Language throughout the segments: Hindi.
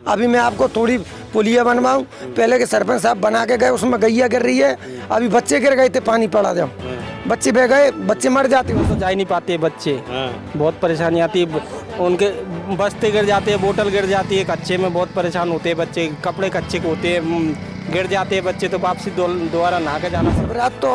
अभी मैं आपको थोड़ी पुलिया बनवाऊं, पहले के सरपंच साहब बना के गए, उसमें गैया गिर रही है, अभी बच्चे गिर गए थे, पानी पड़ा जाओ, बच्चे बह गए, बच्चे मर जाते हैं। तो जा ही नहीं पाते बच्चे, बहुत परेशानी आती है, उनके बस्ते गिर जाते हैं, बोतल गिर जाती है, कच्चे में बहुत परेशान होते हैं बच्चे, कपड़े कच्चे होते हैं, गिर जाते हैं बच्चे, तो वापसी दोबारा नहा के जाना। शिवराज तो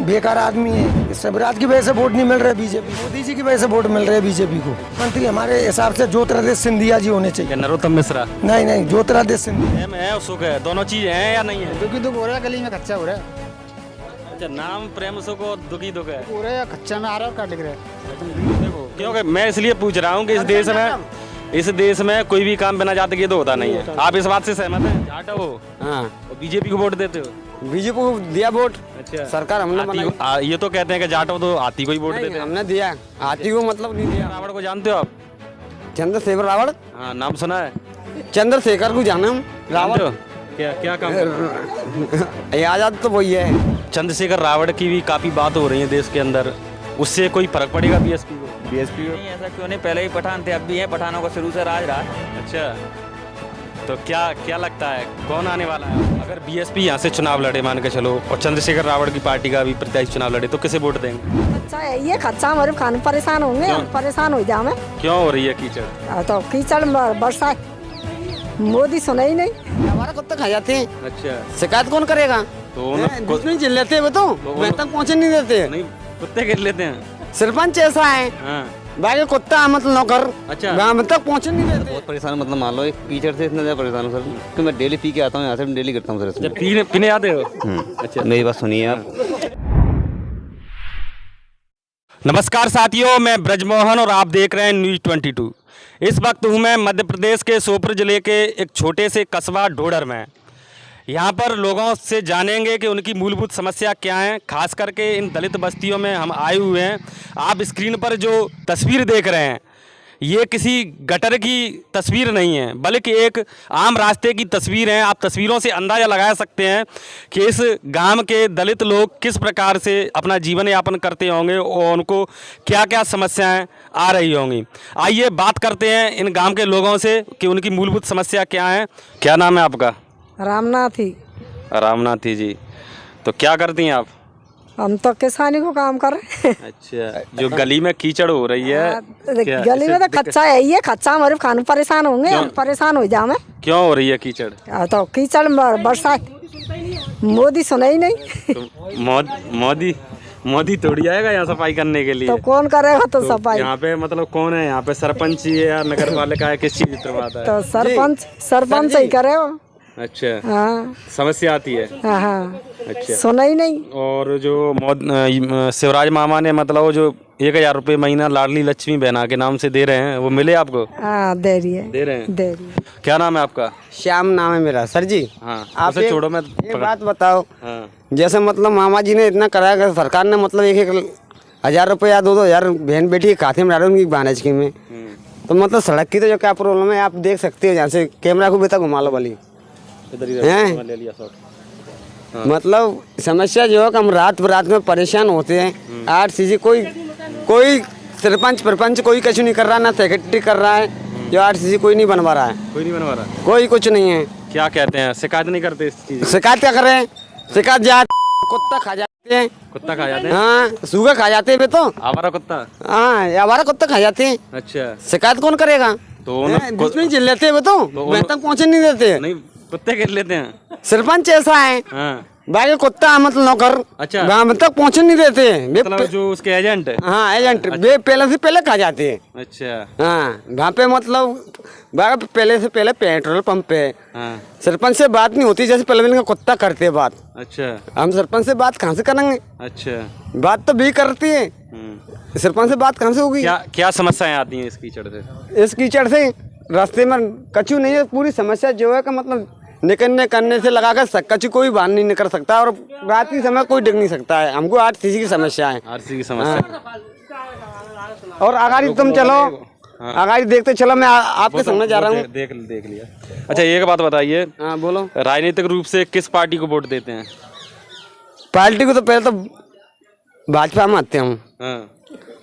बेकार आदमी है, शिवराज की वजह से वोट नहीं मिल रहे बीजेपी, मोदी जी की वजह से वोट मिल रहे हैं बीजेपी को। मंत्री हमारे हिसाब से ज्योतिरादित्य सिंधिया जी होने चाहिए। नरोत्तम मिश्रा? नहीं, ज्योतिरादित्य सिंधिया है, सुख है, दोनों चीज है या नहीं है? दुखी दुख हो रहा है, गली में कच्चा हो रहा है। अच्छा, नाम प्रेम सुख और दुखी दुख है, हो रहा है, कच्चा में आ रहा है, क्या लिख रहा है? देखो, क्योंकि मैं इसलिए पूछ रहा हूँ कि इस देश में कोई भी काम बिना जात के तो होता नहीं है। आप इस बात से सहमत हैं? जाट हो हाँ, और बीजेपी को वोट देते हो? बीजेपी को दिया वोट। अच्छा, सरकार हमने बनाई। ये तो कहते हैं कि जाट हो तो हाथी को ही वोट देते हैं। हमने दिया, हाथी को मतलब नहीं दिया। रावण को जानते हो आप? चंद्रशेखर रावण? हाँ, नाम सुना है? चंद्रशेखर को जाना हम। जानते हो? क्या काम? आजाद तो वही है। चंद्रशेखर रावण की भी काफी बात हो रही है देश के अंदर, उससे कोई फर्क पड़ेगा बीएसपी को? बीएसपी को नहीं, ऐसा क्यों नहीं, पहले ही पठान थे, अब भी है, पठानों का शुरू से राज रहा है। अच्छा, तो क्या लगता है कौन आने वाला है? अगर बीएसपी यहाँ से चुनाव लड़े मान के चलो, और चंद्रशेखर रावण की पार्टी का भी प्रत्याशी चुनाव लड़े, तो किसे वोट देंगे? अच्छा है ये, खच्चा हमारे खाने परेशान होंगे, हम परेशान हो जाए। क्यों हो रही है कीचड़? तो कीचड़ बरसात मोदी सुना ही नहीं। हमारा कुत्ता खा जाते हैं। अच्छा, शिकायत कौन करेगा? तो कुछ नहीं चिल्लाते लेते वो तो वहाँ तक पहुँचने नहीं देते। नहीं, कुत्ते गिर लेते हैं। सरपंच ऐसा है, हाँ। बाकी कुत्ता मतलब नौकर, अच्छा, वहाँ तक पहुँचने नहीं देते। बहुत परेशान, मतलब मान लो एक कीचड़ से इतना ज़्यादा परेशान हूँ सर कि मैं डेली पी के आता हूँ यहाँ से, डेली करता हूँ सर। जब पीने आते हो? अच्छा, मेरी बात सुनिए आप। नमस्कार साथियों, मैं ब्रजमोहन और आप देख रहे हैं न्यूज़ 22। इस वक्त हूँ मैं मध्य प्रदेश के सोनभद्र जिले के एक छोटे से कस्बा ढोडर में। यहाँ पर लोगों से जानेंगे कि उनकी मूलभूत समस्या क्या है। खास करके इन दलित बस्तियों में हम आए हुए हैं। आप स्क्रीन पर जो तस्वीर देख रहे हैं, ये किसी गटर की तस्वीर नहीं है, बल्कि एक आम रास्ते की तस्वीर है। आप तस्वीरों से अंदाज़ा लगा सकते हैं कि इस गांव के दलित लोग किस प्रकार से अपना जीवन यापन करते होंगे और उनको क्या क्या समस्याएं आ रही होंगी। आइए बात करते हैं इन गांव के लोगों से कि उनकी मूलभूत समस्या क्या है। क्या नाम है आपका? रामनाथी। रामनाथी जी, तो क्या करती हैं आप? हम तो किसानी को काम कर रहे हैं। अच्छा, जो गली में कीचड़ हो रही है, गली में तो खच्चा है ये, खच्चा हमारे खाने परेशान होंगे, हम परेशान हो जाए। क्यों हो रही है कीचड़? तो कीचड़ बरसात मोदी सुना ही नहीं। तो मोदी थोड़ी आएगा यहाँ सफाई करने के लिए। तो कौन करेगा? तो सफाई यहाँ पे मतलब कौन है? यहाँ पे सरपंच ही है या नगर पालिका है? किस चीज करवाता है? तो सरपंच ही करेगा। अच्छा, हाँ, समस्या आती है। हाँ, अच्छा, सुना ही नहीं। और जो शिवराज मामा ने मतलब जो 1000 रुपये महीना लाडली लक्ष्मी बहना के नाम से दे रहे हैं, वो मिले आपको? हाँ, दे रही है। दे रहे हैं। क्या नाम है आपका? श्याम नाम है मेरा। सर जी, हाँ, आप उसे छोड़ो, मैं एक बात बताओ। हाँ। जैसे मतलब मामा जी ने इतना कराया कि सरकार ने मतलब 1,000 रुपये या 2,000 बहन बेटी के खाते में डाले उनकी बहाने स्कीम में, तो मतलब सड़क की तो जो क्या प्रॉब्लम है आप देख सकते हो। यहाँ से कैमरा को भी तक घुमा लो वाली मतलब समस्या जो है कि हम रात में परेशान होते हैं। आरसीसी कोई सरपंच कोई कुछ नहीं कर रहा, ना सेक्रेटरी कर रहा है, जो आरसीसी कोई नहीं बनवा रहा है। कोई कुछ नहीं है। क्या कहते हैं, शिकायत नहीं करते इस चीज? शिकायत क्या कर रहे हैं? शिकायत जा कुत्ता खा जाते हैं। कुत्ता खा जाते हैं? हाँ, सूगा खा जाते हैं तो। आवारा कुत्ता? हाँ, आवारा कुत्ता खा जाते हैं। अच्छा, शिकायत कौन करेगा? तो बीच में चिल्लाते लेते हैं तो वहाँ तक पहुँचने नहीं देते। नहीं, कुत्ते गिर लेते हैं। सरपंच ऐसा है, हाँ। बाकी कुत्ता मतलब नौकर, अच्छा, वहाँ तक पहुँचने नहीं देते। मतलब जो उसके एजेंट है? हाँ, एजेंट। वे पहले से पहले खा जाते हैं। अच्छा, हाँ, वहाँ पे मतलब पहले से पहले पेट्रोल पंप पे हाँ। सरपंच से बात नहीं होती, जैसे पहले दिन कुत्ता करते हैं बात। अच्छा, हम सरपंच से बात कहाँ से करेंगे? अच्छा, बात तो भी करती है, सरपंच से बात कहाँ से होगी? क्या समस्याएं आती हैं इस कीचड़ से? इस कीचड़ से रास्ते में कचू नहीं है। पूरी समस्या जो है कि मतलब निकलने करने से लगा कर कचू कोई बाहर नहीं निकल सकता, और रात के समय कोई डिग नहीं सकता है। हमको आरसीसी की समस्या है। आरसीसी की समस्या। और आगाड़ी तुम चलो, आगाड़ी देखते चलो। मैं आपके सामने जा रहा हूँ। देख लिया। अच्छा, एक बात बताइए। हाँ, बोलो। राजनीतिक रूप से किस पार्टी को वोट देते हैं? पार्टी को तो पहले तो भाजपा में आते हैं हम। हाँ।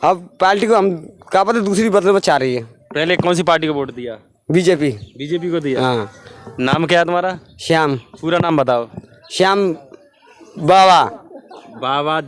अब पार्टी को हम क्या पता दूसरी बदल बचा रही है। पहले कौन सी पार्टी को वोट दिया? बीजेपी। बीजेपी को दिया। हाँ। नाम क्या है तुम्हारा? श्याम। पूरा नाम बताओ। श्याम बाबा। बाबा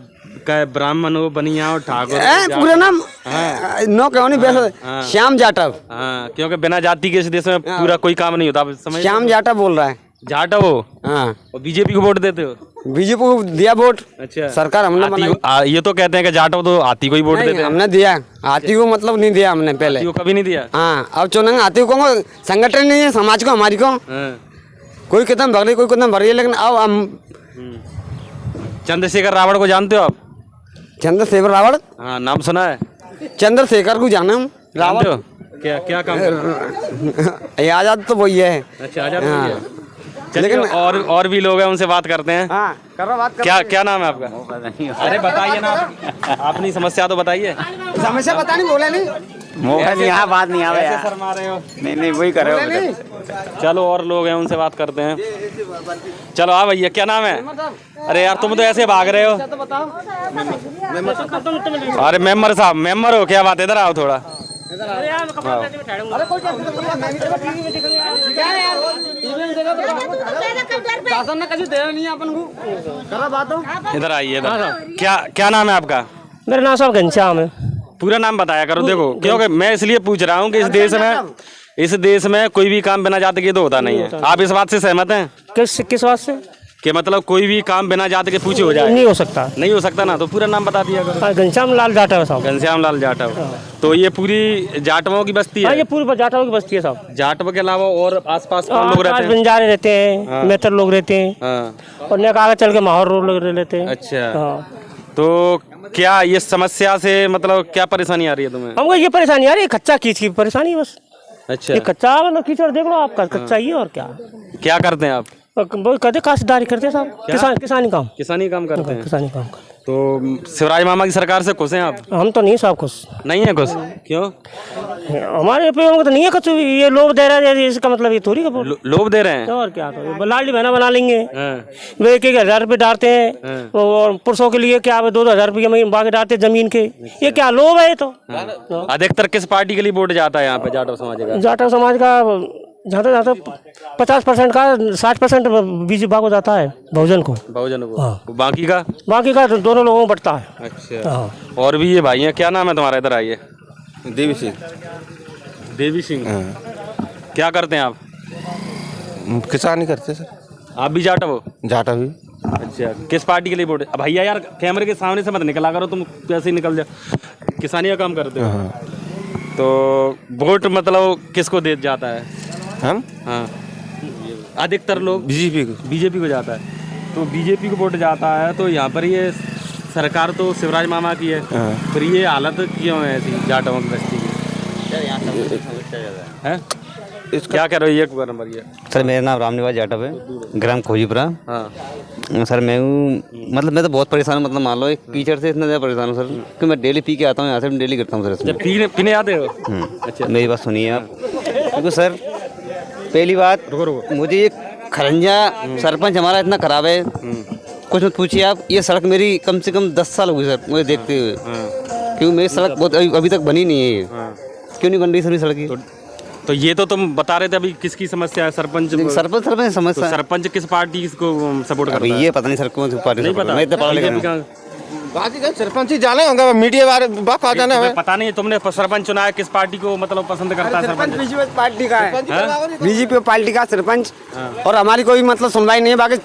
का ब्राह्मण हो, बनिया हो, ठाकुर हो, पूरा नाम हाँ। नो क्यों नहीं हाँ। श्याम जाटव। हाँ, क्योंकि बिना जाति के इस देश में पूरा कोई काम नहीं होता, आप समझ। श्याम जाटव बोल रहा है। जाटव हो? हाँ। और बीजेपी को वोट देते हो? बीजेपी को दिया वोट। अच्छा। सरकार हमने बनाई। ये तो कहते हैं कि जाटव तो हाथी को ही वोट देते हैं। हमने दिया, हाथी को मतलब नहीं दिया हमने पहले। हाथी को कभी नहीं दिया। हाँ, अब चुनेंगे हाथी को। संगठन नहीं है समाज को, हमारी को। हाँ। कोई कितना भर रही, कोई कितना भर रही है, लेकिन अब हम चंद्रशेखर रावण को जानते हो आप? चंद्रशेखर रावण? हाँ, नाम सुना है? चंद्रशेखर को जाना हम। रावण रावण क्या क्या काम करते हैं? आजाद तो वही है। अच्छा, आजाद वही है। चलिए, और भी लोग हैं, उनसे बात करते हैं। हाँ, करो बात करो। क्या नाम है आपका? अरे बताइए ना, अपनी समस्या तो बताइए। समस्या पता नहीं, बोले नहीं। मौका नहीं, यहाँ बात नहीं आवे ऐसे यार। शर्मा रहे हो? नहीं वही कर रहे हो। चलो, और लोग हैं, उनसे बात करते हैं। चलो आ भैया, क्या नाम है? अरे यार, तुम तो ऐसे भाग रहे हो। अरे मेंबर साहब, मेंबर हो? क्या बात है, इधर आओ थोड़ा। इधर आइए, इधर। क्या नाम है आपका? मेरा नाम साहब घनश्याम है। पूरा नाम बताया करो। देखो, क्योंकि मैं इसलिए पूछ रहा हूँ कि इस देश में कोई भी काम बिना जाति के तो होता नहीं है। आप इस बात से सहमत हैं? किस बात से? कि मतलब कोई भी काम बिना जाति के पूछे हो जाए? नहीं हो सकता। नहीं हो सकता ना, तो पूरा नाम बता दिया करो। घनश्याम लाल जाटव साहब। घनश्याम लाल जाटव। तो ये पूरी जाटवों की बस्ती है? ये पूरी जाटव की बस्ती है साहब। जाटव के अलावा और आसपास कौन लोग रहते हैं? बंजारे रहते हैं, मेहतर लोग रहते हैं, और नेक आगे चल के माहौर लोग रहते हैं। अच्छा। तो क्या ये समस्या से मतलब क्या परेशानी आ रही है तुम्हें? हमको ये परेशानी आ रही है, कच्चा कीच की परेशानी बस। अच्छा। ये कच्चा मतलब कीचड़ देख लो आपका, कच्चा ही है और क्या करते हैं आप? वो कहते काश्तदारी करते हैं साहब, किसानी काम करते हैं। किसानी काम। तो शिवराज मामा की सरकार से खुश हैं आप? हम तो नहीं साहब खुश। नहीं है खुश? क्यों? हमारे पे तो नहीं है कुछ। ये लोभ दे रहे हैं, इसका मतलब ये थोड़ी का लोभ दे रहे हैं। और क्या, तो लाडली बहना बना लेंगे। वे 1,000 रुपये डालते हैं, और पुरुषों के लिए क्या 2,000 रुपये बाकी डालते हैं जमीन के। ये क्या लोभ है? तो अधिकतर किस पार्टी के लिए वोट जाता है यहाँ पे जाटव समाज का? जाटव समाज का जहाँ 50% का 60% बीजेपी को जाता है, बहुजन को। हाँ। बाकी का तो दोनों लोगों को बढ़ता है। अच्छा। हाँ। और भी ये भाई हैं, क्या नाम है तुम्हारा? इधर आइए। देवी सिंह। देवी सिंह। क्या करते हैं आप? किसानी करते सर। आप भी जाटव हो? जाटव भी। अच्छा, किस पार्टी के लिए वोट? भैया यार, कैमरे के सामने से मत निकला करो, तुम कैसे निकल जाओ। किसानी का काम करते हो? हाँ। तो वोट मतलब किसको दे जाता है? हम? हाँ, अधिकतर लोग बीजेपी को जाता है। तो बीजेपी को वोट जाता है, तो यहाँ पर ये सरकार तो शिवराज मामा की है। हाँ। फिर ये हालत क्यों है ऐसी जाटवों की बस्ती की? क्या कह रहे हो? एक बार नंबर ये। सर मेरा नाम रामनिवास जाटव है, ग्राम खोजीपुरा। हाँ। सर मैं मैं तो बहुत परेशान हूँ, मतलब मान लो एक कीचड़ से इतना ज़्यादा परेशान हूँ सर कि मैं डेली पी के आता हूँ यहाँ से, डेली करता हूँ सर इसमें। पीने आते हो? अच्छा, मेरी बात सुनिए आप। क्योंकि सर पहली बात, मुझे ये खरंजा सरपंच हमारा इतना खराब है, कुछ मत पूछिए आप। ये सड़क मेरी कम से कम 10 साल हो गई सर मुझे देखते हुए, क्योंकि मेरी सड़क बहुत अभी तक बनी नहीं है। ये क्यों नहीं बन रही सर सड़क? तो ये तो तुम बता रहे थे अभी किसकी समस्या है? सरपंच समस्या। तो सरपंच किस पार्टी को सपोर्ट करता है? ये पता नहीं सर कौन सी पार्टी नहीं पता। मैं इतना पढ़ा लिखा बाकी का सरपंच ही जाने होगा, मीडिया वाले बात आ जाना है। पता नहीं तुमने सरपंच चुना है, किस पार्टी को मतलब पसंद करता है? सरपंच बीजेपी पार्टी का है। बीजेपी पार्टी का सरपंच। और हमारी कोई मतलब सुनवाई नहीं है, बाकी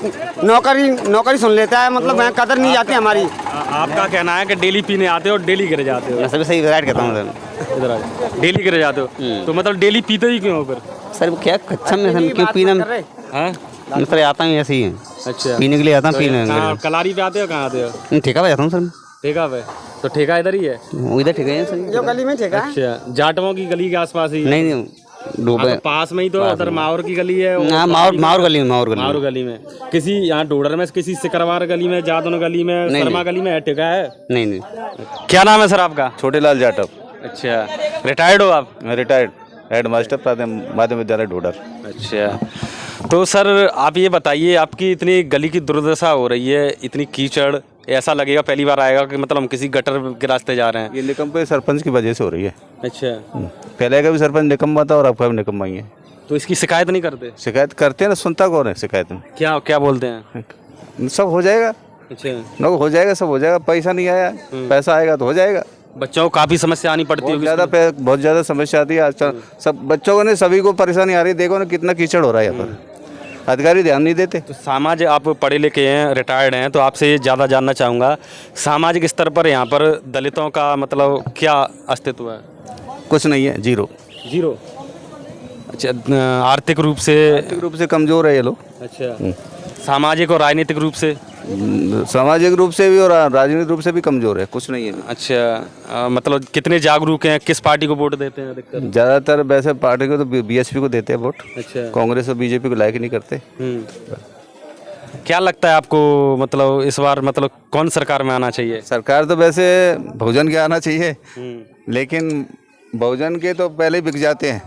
नौकरी सुन लेता है, मतलब कदर नहीं जाती हमारी। आपका कहना है कि डेली पीने आते हो और डेली गिर जाते हो? सर सही राइट कहता हूँ सर। इधर आ जाओ। डेली गिर जाते हो, तो मतलब डेली पीते ही क्यों हो फिर? सर वो क्या कच्चा में क्यों पीना? मैं सर आता हूँ ऐसे ही। अच्छा, पीने के लिए आता हूँ। पीने कलारी पे आते हो? कहाँ आते हो? ठेका पे जाता हूँ सर। ठेका पे? तो ठेका इधर ही है? वो इधर ठेका है सर, जो गली में ठेका है। अच्छा, जाटवों की गली के आसपास ही? नहीं तो पास में ही तो उधर माहौर की गली है। माहौर गली में किसी यहाँ डोडर में, किसी सिकरवार गली में, जादन गली में, शर्मा गली में ठेका है? नहीं। क्या नाम है सर आपका? छोटे लाल जाटव। अच्छा, रिटायर्ड हो आप? रिटायर्ड हेड मास्टर माध्यमिक विद्यालय डोडर। अच्छा, तो सर आप ये बताइए, आपकी इतनी गली की दुर्दशा हो रही है, इतनी कीचड़, ऐसा लगेगा पहली बार आएगा कि मतलब हम किसी गटर के रास्ते जा रहे हैं? ये निकम्मे सरपंच की वजह से हो रही है। अच्छा, पहले का भी सरपंच निकम्मा था और अब का भी निकम्मा ही है। तो इसकी शिकायत नहीं करते? शिकायत करते हैं ना, सुनता कौन है शिकायत में? क्या क्या बोलते हैं? सब हो जाएगा, अच्छा, न हो जाएगा, सब हो जाएगा। पैसा नहीं आया, पैसा आएगा तो हो जाएगा। बच्चों को काफ़ी समस्या आनी पड़ती होगी। बहुत ज़्यादा समस्या आती है आजकल। सब बच्चों को ने सभी को परेशानी आ रही है। देखो ना कितना कीचड़ हो रहा है यहाँ पर, अधिकारी ध्यान नहीं देते। तो सामाजिक, आप पढ़े लिखे हैं, रिटायर्ड हैं, तो आपसे ये ज़्यादा जानना चाहूँगा, सामाजिक स्तर पर यहाँ पर दलितों का मतलब क्या अस्तित्व है? कुछ नहीं है, जीरो। जीरो? अच्छा, आर्थिक रूप से कमज़ोर है ये लोग। अच्छा, सामाजिक और राजनीतिक रूप से? सामाजिक रूप से भी और राजनीतिक रूप से भी कमज़ोर है, कुछ नहीं है। अच्छा, मतलब कितने जागरूक हैं, किस पार्टी को वोट देते हैं अधिकतर? ज़्यादातर वैसे पार्टी को तो बीएसपी को देते हैं वोट। अच्छा, कांग्रेस और बीजेपी को लायक नहीं करते। क्या लगता है आपको, मतलब इस बार मतलब कौन सरकार में आना चाहिए? सरकार तो वैसे बहुजन के आना चाहिए, लेकिन बहुजन के तो पहले बिक जाते हैं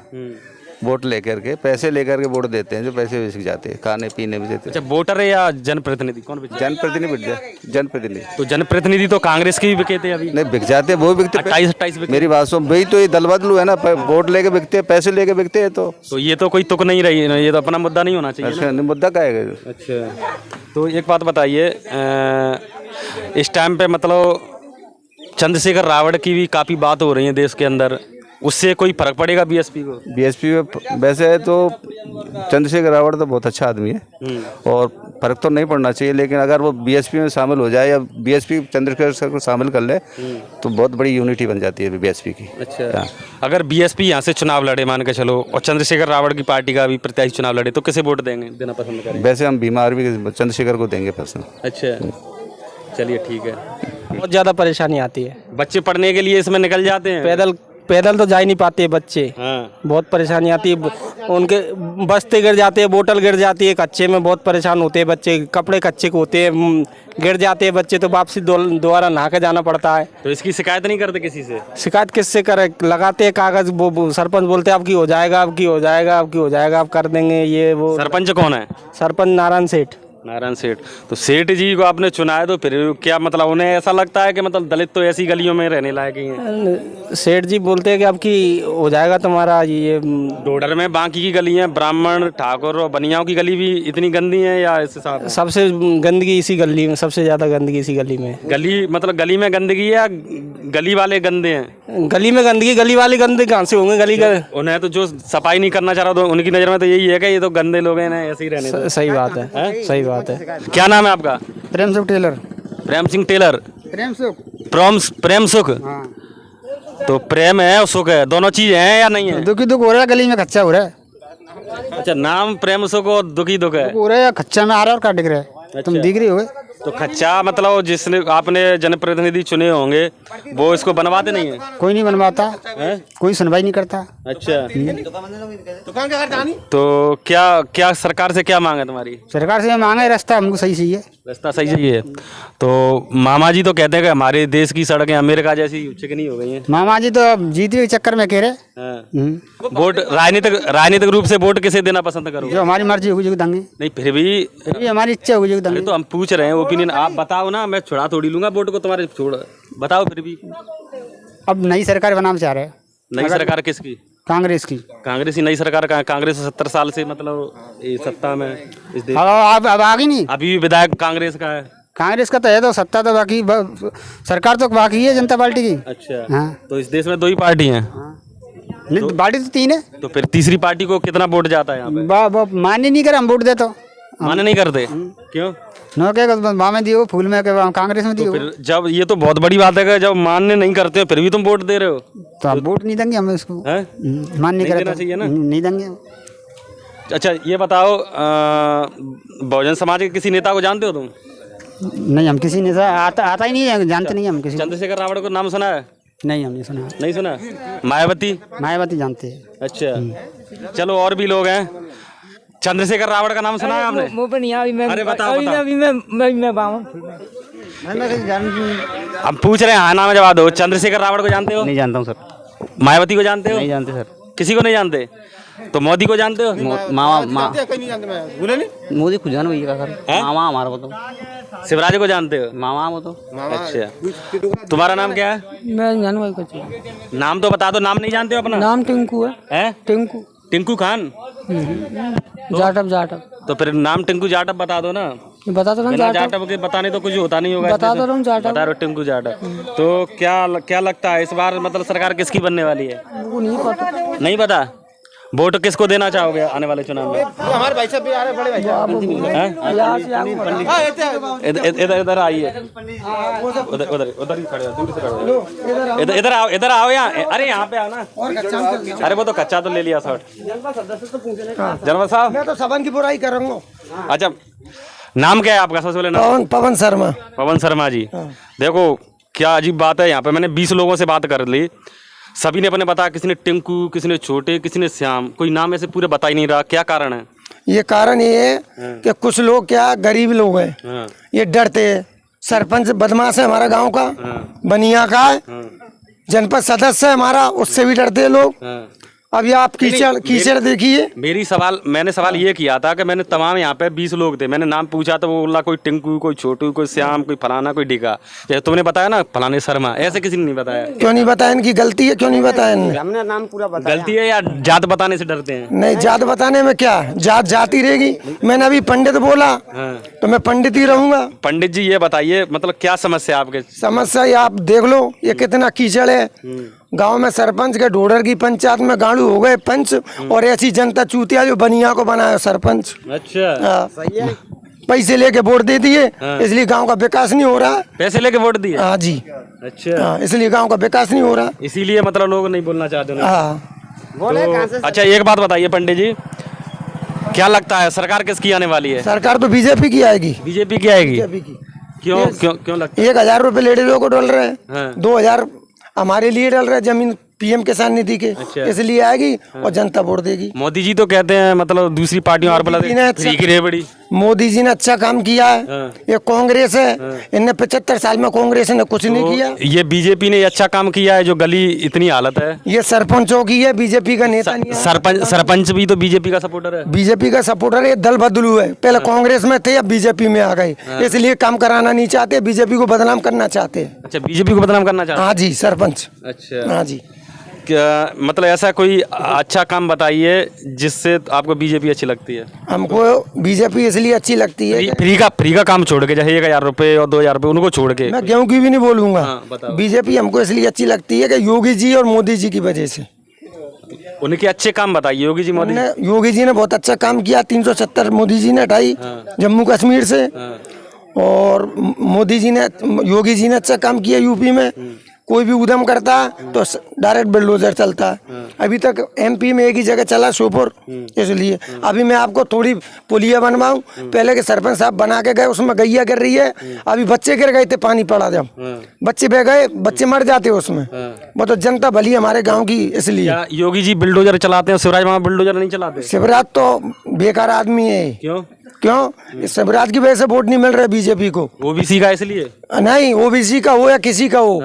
वोट लेकर के, पैसे लेकर के वोट देते हैं, जो पैसे बिक जाते हैं, खाने पीने में देते हैं। अच्छा, वोटर है या जनप्रतिनिधि, कौन बिक? जनप्रतिनिधि। तो जनप्रतिनिधि तो कांग्रेस के भी बिके थे अभी। नहीं, बिक जाते हैं, वो बिकते। 28 मेरी बात सुन, वही तो ये दल बदलू है ना, वोट लेके बिकते हैं, पैसे लेके बिकते हैं। तो ये तो कोई तुक नहीं रही है, ये तो अपना मुद्दा नहीं होना चाहिए। अच्छा, मुद्दा क्या है? अच्छा, तो एक बात बताइए, इस टाइम पे मतलब चंद्रशेखर रावण की भी काफ़ी बात हो रही है देश के अंदर, उससे कोई फर्क पड़ेगा बीएसपी को? बीएसपी में वैसे है तो चंद्रशेखर रावण तो बहुत अच्छा आदमी है और फर्क तो नहीं पड़ना चाहिए, लेकिन अगर वो बीएसपी में शामिल हो जाए या बीएसपी चंद्रशेखर को शामिल कर ले तो बहुत बड़ी यूनिटी बन जाती है बीएसपी की। अच्छा, अगर बीएसपी यहाँ से चुनाव लड़े मान के चलो और चंद्रशेखर रावण की पार्टी का भी प्रत्याशी चुनाव लड़े, तो किसे वोट देना पसंद करेंगे? वैसे हम बीमार भी चंद्रशेखर को देंगे पसंद। अच्छा, चलिए ठीक है। बहुत ज़्यादा परेशानी आती है, बच्चे पढ़ने के लिए इसमें निकल जाते हैं, पैदल तो जा ही नहीं पाते बच्चे। हाँ। बहुत परेशानी आती है, उनके बस्ते गिर जाते हैं, बोतल गिर जाती है, कच्चे में बहुत परेशान होते हैं बच्चे, कपड़े कच्चे के होते हैं, गिर जाते हैं बच्चे तो वापसी दोबारा नहा के जाना पड़ता है। तो इसकी शिकायत नहीं करते किसी से? शिकायत किससे करे? लगाते हैं कागज, वो सरपंच बोलते हैं आपकी हो जाएगा, आपकी हो जाएगा, आपकी हो जाएगा, आप कर देंगे ये वो। सरपंच कौन है? सरपंच नारायण सेठ। नारायण सेठ। तो सेठ जी को आपने चुना है, तो फिर क्या मतलब उन्हें ऐसा लगता है कि मतलब दलित तो ऐसी गलियों में रहने लायक ही हैं? सेठ जी बोलते हैं कि आपकी हो जाएगा तुम्हारा ये। डोडर में बाकी की गलियां, ब्राह्मण, ठाकुर और बनियाओं की गली भी इतनी गंदी है या इसके साथ? सबसे गंदगी इसी गली में, सबसे ज़्यादा गंदगी इसी गली में। गली मतलब गली में गंदगी है या गली वाले गंदे हैं? गली में गंदगी, गली वाले गंदे कहाँ से होंगे? गली का उन्हें तो जो सफाई नहीं करना चाह रहा, तो उनकी नज़र में तो यही है कि ये तो गंदे लोग हैं, ऐसे ही रहने। सही बात है, सही बात है। क्या नाम है आपका? प्रेम सुख टेलर। प्रेम सिंह टेलर। प्रेम सुख। प्रेम सुख। हाँ। तो प्रेम है और सुख है, दोनों चीज हैं या नहीं है? दुखी दुख हो रहा है, गली में कच्चा हो रहा है। अच्छा, नाम प्रेम सुख और दुखी दुख है। हो रहा है, कच्चा में आ रहा है और क्या दिख रहा है? तुम दिख रही हो? तो खच्चा मतलब जिसने आपने जनप्रतिनिधि चुने होंगे वो इसको बनवाते नहीं है? कोई नहीं बनवाता है, कोई सुनवाई नहीं करता। अच्छा, तो क्या क्या सरकार से क्या मांग है तुम्हारी? सरकार से मांगा है, रास्ता हमको सही चाहिए। रास्ता सही चाहिए। तो मामा जी तो कहते हैं कि हमारे देश की सड़कें अमेरिका जैसी चिकनी हो गई हैं। मामा जी तो जीते हुए चक्कर में कह रहे। वोट राजनीतिक रूप से वोट किसे देना पसंद करोगे? जो हमारी मर्जी होगी जो देंगे। नहीं, फिर भी हमारी इच्छा होगी जो देंगे। तो हम पूछ रहे हैं ओपिनियन, आप बताओ ना, मैं छुड़ा थोड़ी लूंगा वोट को तुम्हारे, छोड़ बताओ फिर भी। अब नई सरकार बनाना चाह रहे हैं। नई सरकार किसकी? कांग्रेस की। कांग्रेस ही नई सरकार का? कांग्रेस 70 साल से मतलब ये सत्ता में इस देश। अब आ गई नहीं, अभी भी विधायक कांग्रेस का है। कांग्रेस का तो है, तो सत्ता तो बाकी सरकार तो बाकी है जनता पार्टी की। अच्छा, हाँ। तो इस देश में 2 ही पार्टी हैं? पार्टी तो 3 है। तो फिर तीसरी पार्टी को कितना वोट जाता है यहाँ पे? मान्य नहीं करे, हम वोट दे तो माने नहीं करते। क्यों? नो क्या में दियो, फूल में कांग्रेस में दियो। तो फिर जब ये तो बहुत बड़ी बात है कि जब मानने नहीं करते हो फिर भी तुम वोट दे रहे हो, तो आप वोट नहीं देंगे हम इसको। मान नहीं देना चाहिए ना? नहीं देंगे। अच्छा, ये बताओ, बहुजन समाज के किसी नेता को जानते हो तुम? नहीं, हम किसी नेता आता ही नहीं है, जानते नहीं हम किसी। चंद्रशेखर रावण को नाम सुना है? नहीं, हमने सुना। नहीं सुना? मायावती जानते हैं। अच्छा, चलो और भी लोग हैं। चंद्रशेखर रावण का नाम सुना है आपने? अरे बताओ। हम पूछ रहे हैं, हाँ नाम जवाब दो। चंद्रशेखर रावण को जानते हो? नहीं जानता हूँ सर। मायावती को जानते हो? नहीं जानते सर। किसी को नहीं जानते? तो मोदी को जानते हो? मोदी खुद जान भैया का सर, मामा हमारा को तो शिवराज को जानते हो? मामा वो तो अच्छा, तुम्हारा नाम क्या है? मैं जानवर कुछ नाम तो बता दो, नाम नहीं जानते हो अपना? नाम टिंकू है। हैं? टिंकू टिंकू खान। जाटव जाटव। तो फिर नाम टिंकू जाटव बता दो ना। बता तो बिना जाटव के बताने तो कुछ होता नहीं होगा। बता दो रहा हूँ जाटव। बता रहे हो टिंकू जाटव। तो क्या लगता है इस बार मतलब सरकार किसकी बनने वाली है? वो नहीं पता। नहीं पता। वोट किसको देना चाहोगे आने वाले चुनाव में? हमारे भाई साहब भी आ रहे हैं, बड़े भाई इधर आइए, उधर ही खड़े हो, दूर से खड़े हो। इधर आओ यहाँ। अरे यहाँ पे आओ ना। अरे वो तो कच्चा तो ले लिया शॉट। जनरल साहब, मैं तो सबन की बुराई कर रहा हूँ। अच्छा, नाम क्या है आपका? सबसे पहले नाम। पवन शर्मा। पवन शर्मा जी। देखो क्या अजीब बात है, यहाँ पे मैंने 20 लोगों से बात कर ली, सभी ने अपने बताया, किसी ने टिंकू, किसी ने छोटे, किसी ने श्याम, कोई नाम ऐसे पूरे बता ही नहीं रहा। क्या कारण है? ये कारण ये है कि कुछ लोग क्या गरीब लोग हैं, ये डरते हैं। सरपंच बदमाश है हमारा गांव का, बनिया का है, जनपद सदस्य है हमारा, उससे भी डरते हैं लोग। अभी आप कीचड़ देखिए। मैंने सवाल ये किया था कि मैंने तमाम यहाँ पे 20 लोग थे, मैंने नाम पूछा तो वो बोला कोई टिंकू, कोई छोटू, कोई श्याम, कोई फलाना, कोई डिगा। जैसे तुमने बताया ना फलाने शर्मा, ऐसे किसी ने नहीं बताया। क्यों नहीं बताया? इनकी गलती है, क्यों नहीं बताया इनने? हमने नाम पूरा बताया। गलती है या जात बताने से डरते हैं? नहीं, जात बताने में क्या, जात जाती रहेगी। मैंने अभी पंडित बोला तो मैं पंडित ही रहूंगा। पंडित जी ये बताइए मतलब क्या समस्या आपके? समस्या ये आप देख लो, ये कितना कीचड़ है गांव में। सरपंच के ढोडर की पंचायत में गाड़ू हो गए पंच, और ऐसी जनता चूतिया जो बनिया को बनाया सरपंच। अच्छा, सही है। पैसे लेके वोट दे दिए, इसलिए गांव का विकास नहीं हो रहा। पैसे लेके वोट दिए? हाँ जी। अच्छा, इसलिए गांव का विकास नहीं हो रहा, इसीलिए मतलब लोग नहीं बोलना चाहते ना। हाँ। अच्छा, एक बात बताइए पंडित जी, क्या लगता है सरकार किसकी आने वाली है? सरकार तो बीजेपी की आएगी। बीजेपी की आएगी? क्यों क्यों क्यों लगता है? 1000 रुपए लेडीजों को डल रहे हैं, हाँ। 2000 हमारे लिए डल रहे हैं जमीन पीएम किसान निधि के। अच्छा। इसलिए आएगी और जनता वोट देगी। मोदी जी तो कहते हैं मतलब दूसरी पार्टियों और बोला फ्री की बड़ी। मोदी जी ने अच्छा काम किया है। ये कांग्रेस है, इनने 75 साल में कांग्रेस ने कुछ नहीं किया। ये बीजेपी ने अच्छा काम किया है, जो गली इतनी हालत है। ये सरपंचों की है, बीजेपी का नेता नहीं है। सरपंच भी तो बीजेपी का सपोर्टर है। बीजेपी का सपोर्टर है, दल बदलू है। पहले कांग्रेस में थे, अब बीजेपी में आ गए, इसलिए काम कराना नहीं चाहते, बीजेपी को बदनाम करना चाहते हैं। अच्छा, बीजेपी को बदनाम करना चाहते हैं? हाँ जी, सरपंच। अच्छा, हाँ जी। क्या मतलब ऐसा कोई अच्छा काम बताइए जिससे आपको बीजेपी अच्छी लगती है? हमको बीजेपी इसलिए अच्छी लगती है, फ्री का काम छोड़ के, जैसे 1000 रुपए और 2000 रुपए उनको छोड़ के। मैं गेहूं की भी नहीं बोलूंगा। बताओ। बीजेपी हमको इसलिए अच्छी लगती है कि योगी जी और मोदी जी की वजह से। उनके अच्छे काम बताइए। योगी जी ने बहुत अच्छा काम किया। 370 मोदी जी ने हटाई जम्मू कश्मीर से, और योगी जी ने अच्छा काम किया। यूपी में कोई भी उद्यम करता तो डायरेक्ट बुलडोजर चलता है। अभी तक एमपी में एक ही जगह चला, सोपोर। इसलिए अभी मैं आपको थोड़ी पुलिया बनवाऊं, पहले के सरपंच साहब बना के गए, उसमें गैया गिर रही है, अभी बच्चे गिर गए थे, पानी पड़ा जब बच्चे बह गए, बच्चे मर जाते उसमें। वो तो जनता भली हमारे गाँव की। इसलिए योगी जी बुलडोजर चलाते हैं, शिवराज वहाँ बुलडोजर नहीं चलाते? शिवराज तो बेकार आदमी है। क्यों? शिवराज की वजह से वोट नहीं मिल रहा है बीजेपी को। ओबीसी का इसलिए नहीं, ओबीसी का हो या किसी का हो,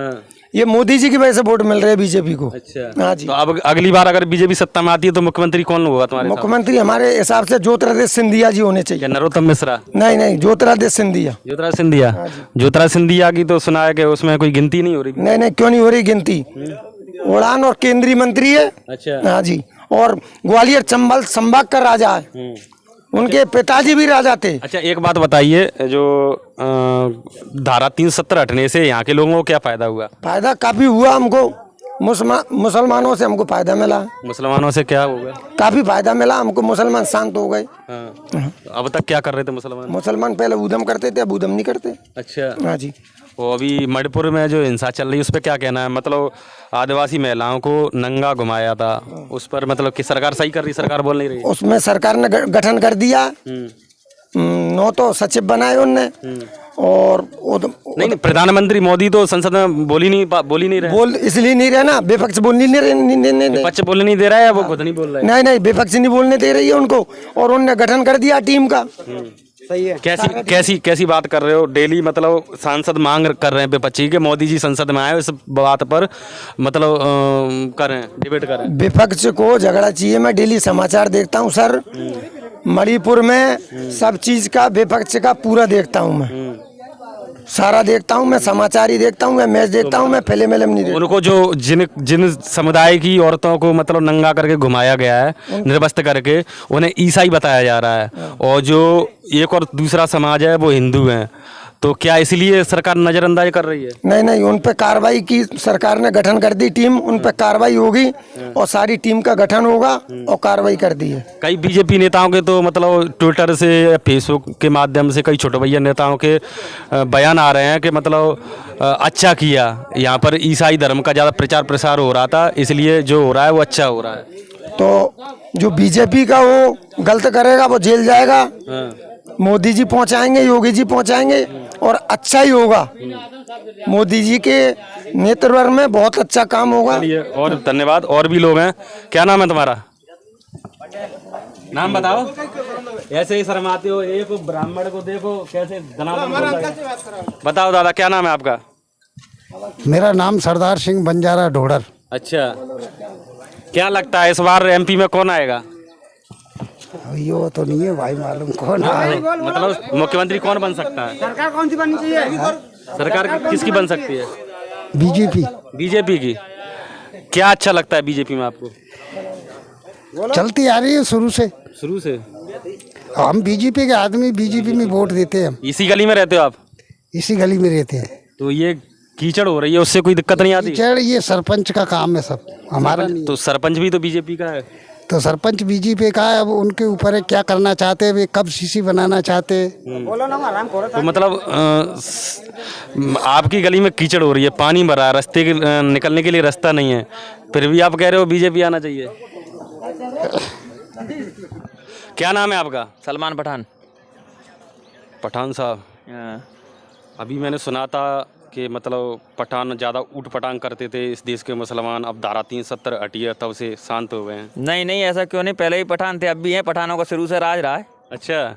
ये मोदी जी की वजह से वोट मिल रहे हैं बीजेपी को। अच्छा। हाँ जी। तो अब अगली बार अगर बीजेपी सत्ता में आती है तो मुख्यमंत्री कौन होगा तुम्हारे? मुख्यमंत्री हमारे हिसाब से ज्योतिरादित्य सिंधिया जी होने चाहिए। नरोत्तम मिश्रा? नहीं, ज्योतिरादित्य सिंधिया। ज्योतिरादित्य सिंधिया की तो सुना है कि उसमें कोई गिनती नहीं हो रही। नहीं, क्यों नहीं हो रही गिनती? उड़ान और केंद्रीय मंत्री है। अच्छा। हाँ जी। और ग्वालियर चंबल संभाग का राजा है, उनके पिताजी भी राजा थे। अच्छा, एक बात बताइए, जो धारा 370 हटने से यहाँ के लोगों को क्या फायदा हुआ? फायदा काफी हुआ हमको। मुसलमानों से हमको फायदा मिला। मुसलमानों से क्या होगा? काफी फायदा मिला हमको, मुसलमान शांत हो गए। अब तक क्या कर रहे थे मुसलमान? पहले उद्यम करते थे, अब उद्यम नहीं करते। अच्छा। हाँ जी। वो अभी मणिपुर में जो हिंसा चल रही है उस पर क्या कहना है? मतलब आदिवासी महिलाओं को नंगा घुमाया था, उस पर मतलब कि सरकार सही कर रही, सरकार बोल नहीं रही? उसमें सरकार ने गठन कर दिया, 9 तो सचिव बनाए उनने। और नहीं, प्रधानमंत्री मोदी तो संसद में बोल ही नहीं रहे। इसलिए नहीं रहे ना, विपक्ष बोलने नहीं विपक्ष बोलने नहीं दे रहा है, वो खुद नहीं बोल रहा है। नहीं, विपक्ष नहीं बोलने दे रही है उनको, और उनने गठन कर दिया टीम का। सही है। कैसी बात कर रहे हो? डेली मतलब सांसद मांग कर रहे हैं विपक्षी के मोदी जी संसद में आए, इस बात पर मतलब कर रहे हैं, डिबेट कर रहे हैं। विपक्ष को झगड़ा चाहिए। मैं डेली समाचार देखता हूँ सर, मणिपुर में सब चीज का विपक्ष का पूरा देखता हूँ मैं। सारा देखता हूँ मैं, समाचार ही देखता हूँ मैं, मैच देखता हूँ मैं, फिल्म नहीं देखता। उनको जो जिन समुदाय की औरतों को मतलब नंगा करके घुमाया गया है, निर्वस्त्र करके, उन्हें ईसाई बताया जा रहा है, और जो एक और दूसरा समाज है वो हिंदू हैं, तो क्या इसलिए सरकार नज़रअंदाज कर रही है? नहीं, उन पे कार्रवाई की सरकार ने, गठन कर दी टीम, उन पे कार्रवाई होगी और सारी टीम का गठन होगा और कार्रवाई कर दी है। कई बीजेपी नेताओं के तो मतलब ट्विटर से या फेसबुक के माध्यम से कई छोटे भैया नेताओं के बयान आ रहे हैं कि मतलब अच्छा किया, यहाँ पर ईसाई धर्म का ज़्यादा प्रचार प्रसार हो रहा था, इसलिए जो हो रहा है वो अच्छा हो रहा है। तो जो बीजेपी का वो गलत करेगा वो जेल जाएगा, मोदी जी पहुंचाएंगे, योगी जी पहुंचाएंगे और अच्छा ही होगा। मोदी जी के नेतृत्व में बहुत अच्छा काम होगा। और धन्यवाद। और भी लोग हैं, क्या नाम है तुम्हारा? नाम बताओ। ऐसे ही शर्माते हो, एक ब्राह्मण को देखो कैसे बताओ। दादा क्या नाम है आपका? मेरा नाम सरदार सिंह बंजारा ढोडर। अच्छा, क्या लगता है इस बार एमपी में कौन आएगा? यो तो नहीं है भाई मालूम कौन आए। मतलब मुख्यमंत्री कौन बन सकता है? सरकार कौन सी बननी चाहिए? सरकार किसकी बन सकती है? बीजेपी की। क्या अच्छा लगता है बीजेपी में आपको? चलती आ रही है शुरू से। हम बीजेपी के आदमी, बीजेपी में वोट देते हैं। इसी गली में रहते हो आप? इसी गली में रहते हैं। तो ये कीचड़ हो रही है, उससे कोई दिक्कत नहीं आती? कीचड़ ये सरपंच का काम है, सब हमारा नहीं। तो सरपंच भी तो बीजेपी का है। तो सरपंच बीजेपी का है, अब उनके ऊपर है क्या करना चाहते हैं, वे कब सीसी बनाना चाहते हैं। तो मतलब आपकी गली में कीचड़ हो रही है, पानी भरा है, रास्ते के निकलने के लिए रास्ता नहीं है, फिर भी आप कह रहे हो बीजेपी आना चाहिए। क्या नाम है आपका? सलमान पठान। पठान साहब, अभी मैंने सुना था कि मतलब पठान ज़्यादा ऊट पटांग करते थे इस देश के मुसलमान, अब धारा 370 हटी है तब से शांत हो गए हैं। नहीं, ऐसा क्यों नहीं, पहले ही पठान थे, अब भी हैं, पठानों का शुरू से राज रहा है। अच्छा,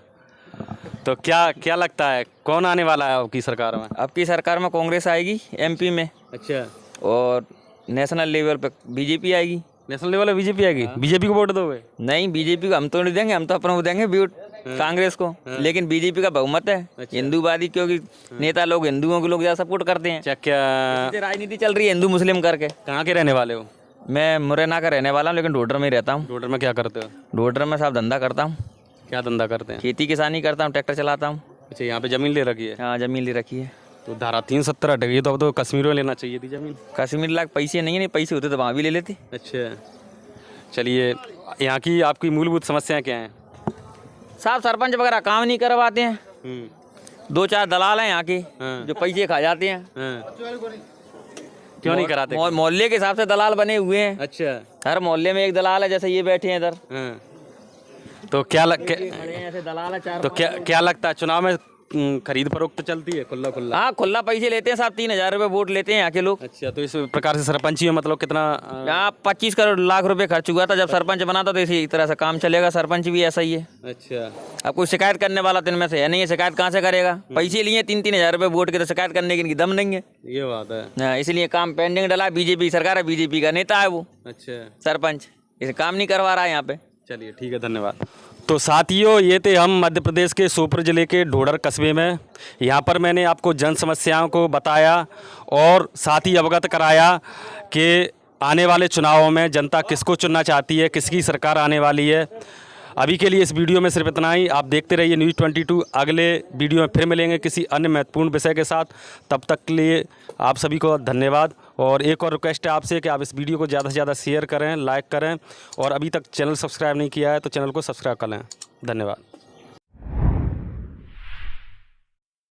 तो क्या लगता है कौन आने वाला है आपकी सरकार में? आपकी सरकार में कांग्रेस आएगी एमपी में। अच्छा, और नेशनल लेवल पे बीजेपी आएगी। नेशनल लेवल पे बीजेपी आएगी? बीजेपी को वोट दोगे? नहीं, बीजेपी को हम तो नहीं देंगे, हम तो अपना देंगे वोट कांग्रेस को। लेकिन बीजेपी का बहुमत है। हिंदूवादी, क्योंकि नेता लोग हिंदुओं को लोग ज्यादा सपोर्ट करते हैं। क्या राजनीति चल रही है हिंदू मुस्लिम करके। कहाँ के रहने वाले हो? मैं मुरैना का रहने वाला हूँ, लेकिन ढोडर में ही रहता हूँ। ढोडर में क्या करते हो? ढोडर में सब धंधा करता हूँ। क्या धंधा करते हैं? खेती किसानी करता हूँ, ट्रैक्टर चलाता हूँ। अच्छा, यहाँ पे जमीन ले रखी है? हाँ, जमीन ले रखी है। तो धारा 370 हट गई, तो अब तो कश्मीर में लेना चाहिए थी जमीन। कश्मीर लाख पैसे नहीं है, पैसे होते तो वहाँ भी ले लेते। अच्छा, चलिए, यहाँ की आपकी मूलभूत समस्याएं क्या हैं? साहब, सरपंच वगैरह काम नहीं करवाते हैं। 2-4 दलाल हैं यहाँ के जो पैसे खा जाते हैं। क्यों नहीं कराते? मोहल्ले के हिसाब से दलाल बने हुए हैं। अच्छा, हर मोहल्ले में एक दलाल है, जैसे ये बैठे हैं इधर। तो क्या लगता है चुनाव में खरीद फरोख्त चलती है खुला? हाँ, खुला पैसे लेते हैं साहब, 3,000 रुपये वोट लेते हैं यहाँ के लोग। अच्छा, तो इस प्रकार से सरपंची में मतलब कितना? यहाँ 25 करोड़ लाख रुपए खर्च हुआ था जब सरपंच बना था, तो इसी तरह से काम चलेगा। सरपंच भी ऐसा ही है। अच्छा, अब कोई शिकायत करने वाला तो इनमें से है नहीं है, शिकायत कहाँ से करेगा? पैसे लिए 3-3 हज़ार रुपये वोट के, तो शिकायत करने की दम नहीं है। ये बात है। इसलिए काम पेंडिंग डला। बीजेपी सरकार है, बीजेपी का नेता है वो। अच्छा, सरपंच इसे काम नहीं करवा रहा है यहाँ पे। चलिए ठीक है, धन्यवाद। तो साथियों, ये थे हम मध्य प्रदेश के सोनभद्र जिले के ढोडर कस्बे में। यहाँ पर मैंने आपको जन समस्याओं को बताया और साथ ही अवगत कराया कि आने वाले चुनावों में जनता किसको चुनना चाहती है, किसकी सरकार आने वाली है। अभी के लिए इस वीडियो में सिर्फ इतना ही। आप देखते रहिए न्यूज़ 22। अगले वीडियो में फिर मिलेंगे किसी अन्य महत्वपूर्ण विषय के साथ। तब तक के लिए आप सभी को धन्यवाद। और एक और रिक्वेस्ट है आपसे कि आप इस वीडियो को ज़्यादा से ज़्यादा शेयर करें, लाइक करें, और अभी तक चैनल सब्सक्राइब नहीं किया है तो चैनल को सब्सक्राइब कर लें। धन्यवाद।